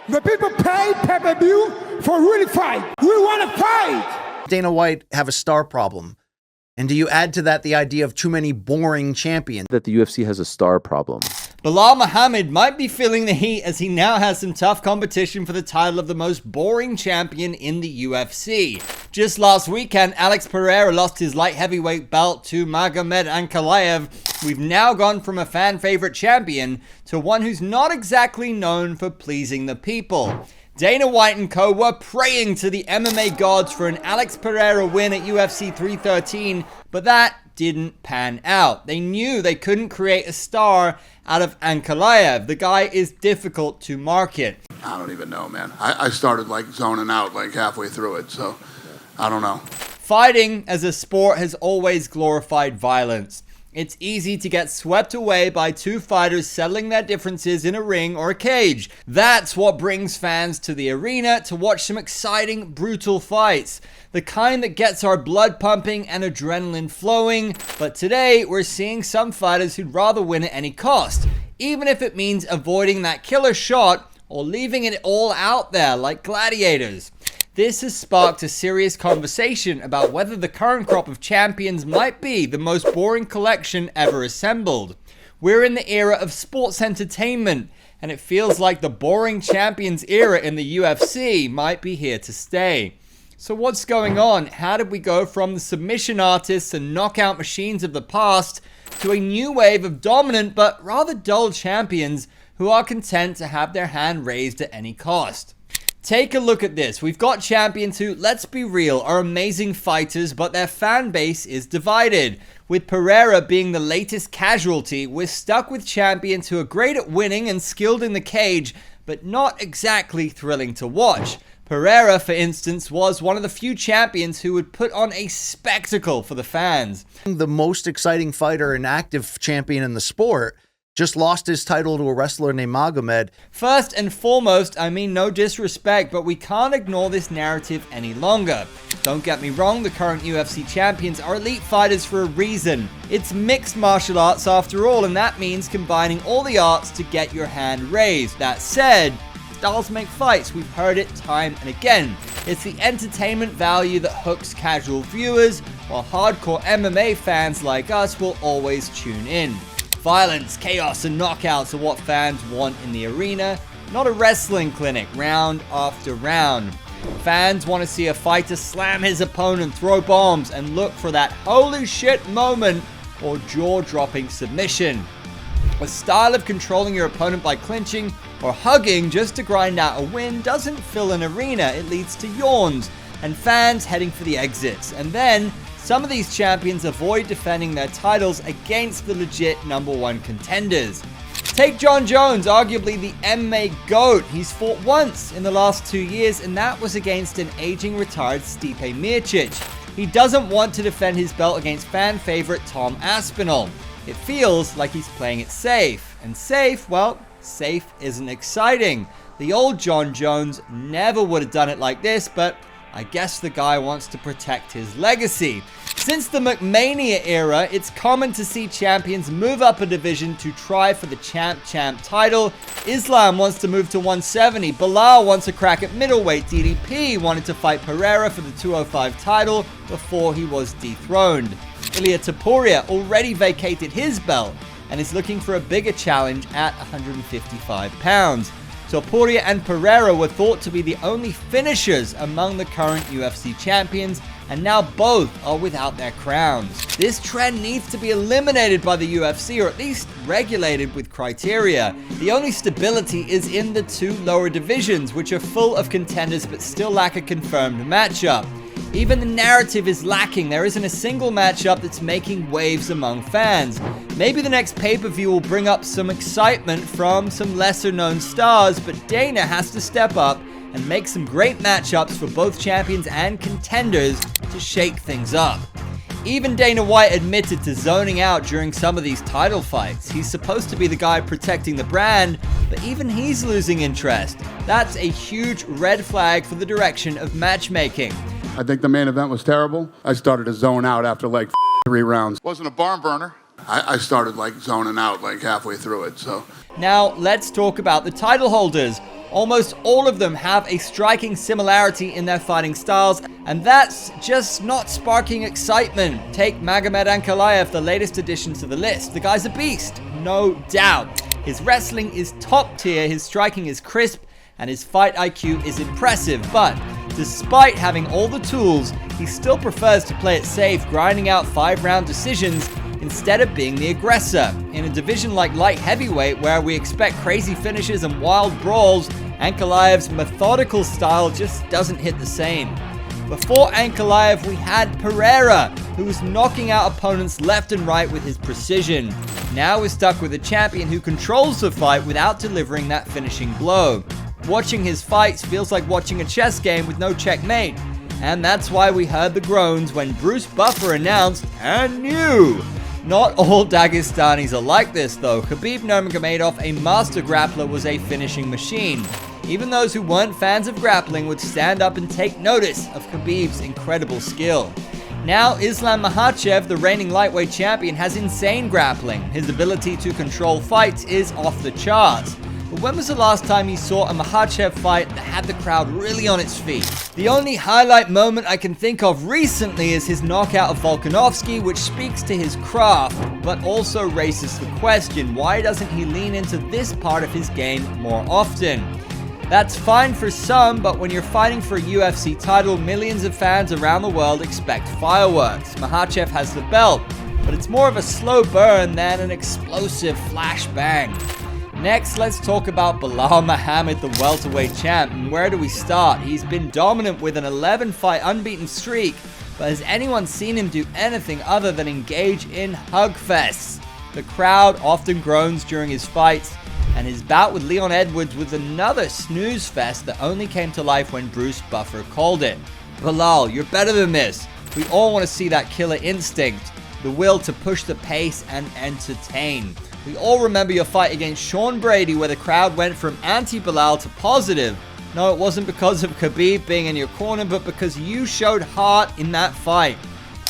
The people pay pay-per-view for really fight. We want to fight. Dana White have a star problem? And do you add to that the idea of too many boring champions? That the UFC has a star problem. Belal Muhammad might be feeling the heat as he now has some tough competition for the title of the most boring champion in the UFC. Just last weekend, Alex Pereira lost his light heavyweight belt to Magomed Ankalaev. We've now gone from a fan favorite champion to one who's not exactly known for pleasing the people. Dana White and co were praying to the MMA gods for an Alex Pereira win at UFC 313, but that didn't pan out. They knew they couldn't create a star out of Ankalaev. The guy is difficult to market. I don't even know, man. I started like zoning out like halfway through it, so I don't know. Fighting as a sport has always glorified violence. It's easy to get swept away by two fighters settling their differences in a ring or a cage. That's what brings fans to the arena to watch some exciting, brutal fights. The kind that gets our blood pumping and adrenaline flowing. But today, we're seeing some fighters who'd rather win at any cost, even if it means avoiding that killer shot or leaving it all out there like gladiators. This has sparked a serious conversation about whether the current crop of champions might be the most boring collection ever assembled. We're in the era of sports entertainment, and it feels like the boring champions era in the UFC might be here to stay. So what's going on? How did we go from the submission artists and knockout machines of the past to a new wave of dominant but rather dull champions who are content to have their hand raised at any cost? Take a look at this. We've got champions who, let's be real, are amazing fighters, but their fan base is divided. With Pereira being the latest casualty, we're stuck with champions who are great at winning and skilled in the cage, but not exactly thrilling to watch. Pereira, for instance, was one of the few champions who would put on a spectacle for the fans. The most exciting fighter and active champion in the sport just lost his title to a wrestler named Magomed. First and foremost, I mean no disrespect, but we can't ignore this narrative any longer. Don't get me wrong, the current UFC champions are elite fighters for a reason. It's mixed martial arts after all, and that means combining all the arts to get your hand raised. That said, styles make fights. We've heard it time and again. It's the entertainment value that hooks casual viewers, while hardcore MMA fans like us will always tune in. Violence, chaos, and knockouts are what fans want in the arena, not a wrestling clinic, round after round. Fans want to see a fighter slam his opponent, throw bombs, and look for that holy shit moment or jaw-dropping submission. A style of controlling your opponent by clinching or hugging just to grind out a win doesn't fill an arena. It leads to yawns and fans heading for the exits. And then some of these champions avoid defending their titles against the legit #1 contenders. Take John Jones, arguably the MMA GOAT. He's fought once in the last 2 years, and that was against an aging retired Stipe Miocic. He doesn't want to defend his belt against fan favorite Tom Aspinall. It feels like he's playing it safe. And safe, well, safe isn't exciting. The old John Jones never would have done it like this, but I guess the guy wants to protect his legacy. Since the McMania era, it's common to see champions move up a division to try for the champ title. Islam wants to move to 170. Belal wants a crack at middleweight. DDP wanted to fight Pereira for the 205 title before he was dethroned. Ilia Topuria already vacated his belt and is looking for a bigger challenge at 155 pounds. Topuria and Pereira were thought to be the only finishers among the current UFC champions, and now both are without their crowns. This trend needs to be eliminated by the UFC, or at least regulated with criteria. The only stability is in the two lower divisions, which are full of contenders but still lack a confirmed matchup. Even the narrative is lacking. There isn't a single matchup that's making waves among fans. Maybe the next pay-per-view will bring up some excitement from some lesser-known stars, but Dana has to step up and make some great matchups for both champions and contenders to shake things up. Even Dana White admitted to zoning out during some of these title fights. He's supposed to be the guy protecting the brand, but even he's losing interest. That's a huge red flag for the direction of matchmaking. I think the main event was terrible. I started to zone out after like 3 rounds. Wasn't a barn burner. I started like zoning out like halfway through it, so. Now, let's talk about the title holders. Almost all of them have a striking similarity in their fighting styles, and that's just not sparking excitement. Take Magomed Ankalaev, the latest addition to the list. The guy's a beast, no doubt. His wrestling is top tier, his striking is crisp, and his fight IQ is impressive, but despite having all the tools, he still prefers to play it safe, grinding out 5-round decisions instead of being the aggressor. In a division like light heavyweight, where we expect crazy finishes and wild brawls, Ankalaev's methodical style just doesn't hit the same. Before Ankalaev, we had Pereira, who was knocking out opponents left and right with his precision. Now we're stuck with a champion who controls the fight without delivering that finishing blow. Watching his fights feels like watching a chess game with no checkmate. And that's why we heard the groans when Bruce Buffer announced, and knew. Not all Dagestanis are like this though. Khabib Nurmagomedov, a master grappler, was a finishing machine. Even those who weren't fans of grappling would stand up and take notice of Khabib's incredible skill. Now Islam Makhachev, the reigning lightweight champion, has insane grappling. His ability to control fights is off the charts. But when was the last time you saw a Makhachev fight that had the crowd really on its feet? The only highlight moment I can think of recently is his knockout of Volkanovski, which speaks to his craft, but also raises the question, why doesn't he lean into this part of his game more often? That's fine for some, but when you're fighting for a UFC title, millions of fans around the world expect fireworks. Makhachev has the belt, but it's more of a slow burn than an explosive flash bang. Next, let's talk about Belal Muhammad, the welterweight champ. And where do we start? He's been dominant with an 11-fight unbeaten streak, but has anyone seen him do anything other than engage in hugfests? The crowd often groans during his fights, and his bout with Leon Edwards was another snooze fest that only came to life when Bruce Buffer called it. Belal, you're better than this. We all want to see that killer instinct, the will to push the pace and entertain. We all remember your fight against Sean Brady, where the crowd went from anti-Belal to positive. No, it wasn't because of Khabib being in your corner, but because you showed heart in that fight.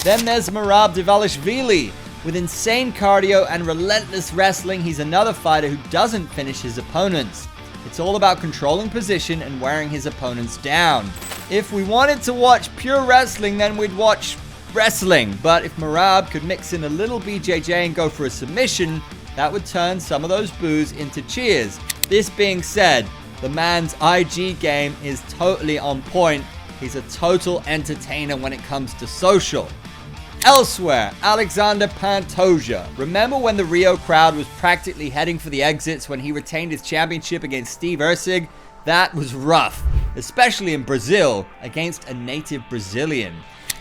Then there's Merab Dvalishvili. With insane cardio and relentless wrestling, he's another fighter who doesn't finish his opponents. It's all about controlling position and wearing his opponents down. If we wanted to watch pure wrestling, then we'd watch wrestling. But if Merab could mix in a little BJJ and go for a submission, that would turn some of those boos into cheers. This being said, the man's IG game is totally on point. He's a total entertainer when it comes to social. Elsewhere, Alexander Pantoja. Remember when the Rio crowd was practically heading for the exits when he retained his championship against Steve Erceg? That was rough, especially in Brazil against a native Brazilian.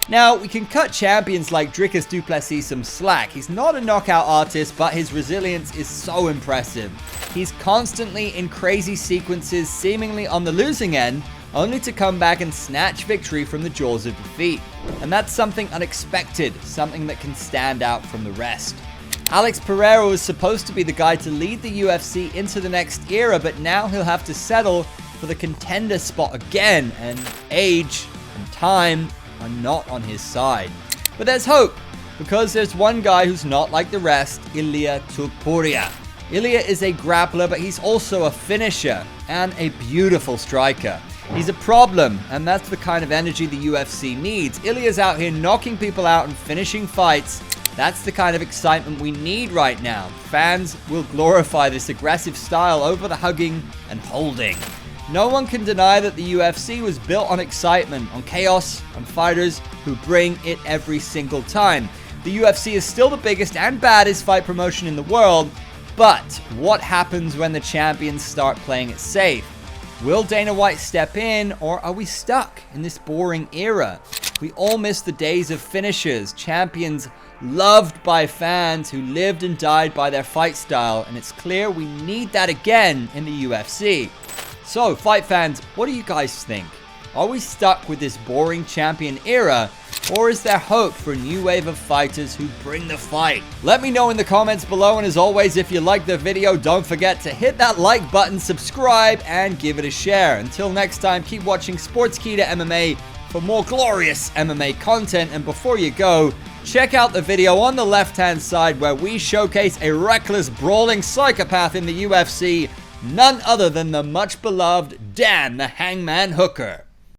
Now, we can cut champions like Dricus du Plessis some slack. He's not a knockout artist, but his resilience is so impressive. He's constantly in crazy sequences, seemingly on the losing end, only to come back and snatch victory from the jaws of defeat. And that's something unexpected, something that can stand out from the rest. Alex Pereira was supposed to be the guy to lead the UFC into the next era, but now he'll have to settle for the contender spot again, and age and time are not on his side. But there's hope, because there's one guy who's not like the rest, Ilia Topuria. Ilia is a grappler, but he's also a finisher and a beautiful striker. He's a problem, and that's the kind of energy the UFC needs. Ilia's out here knocking people out and finishing fights. That's the kind of excitement we need right now. Fans will glorify this aggressive style over the hugging and holding. No one can deny that the UFC was built on excitement, on chaos, on fighters who bring it every single time. The UFC is still the biggest and baddest fight promotion in the world, but what happens when the champions start playing it safe? Will Dana White step in, or are we stuck in this boring era? We all miss the days of finishers, champions loved by fans who lived and died by their fight style, and it's clear we need that again in the UFC. So, fight fans, what do you guys think? Are we stuck with this boring champion era, or is there hope for a new wave of fighters who bring the fight? Let me know in the comments below, and as always, if you liked the video, don't forget to hit that like button, subscribe, and give it a share. Until next time, keep watching Sportskeeda MMA for more glorious MMA content, and before you go, check out the video on the left-hand side where we showcase a reckless, brawling psychopath in the UFC, None other than the much beloved Dan the Hangman Hooker.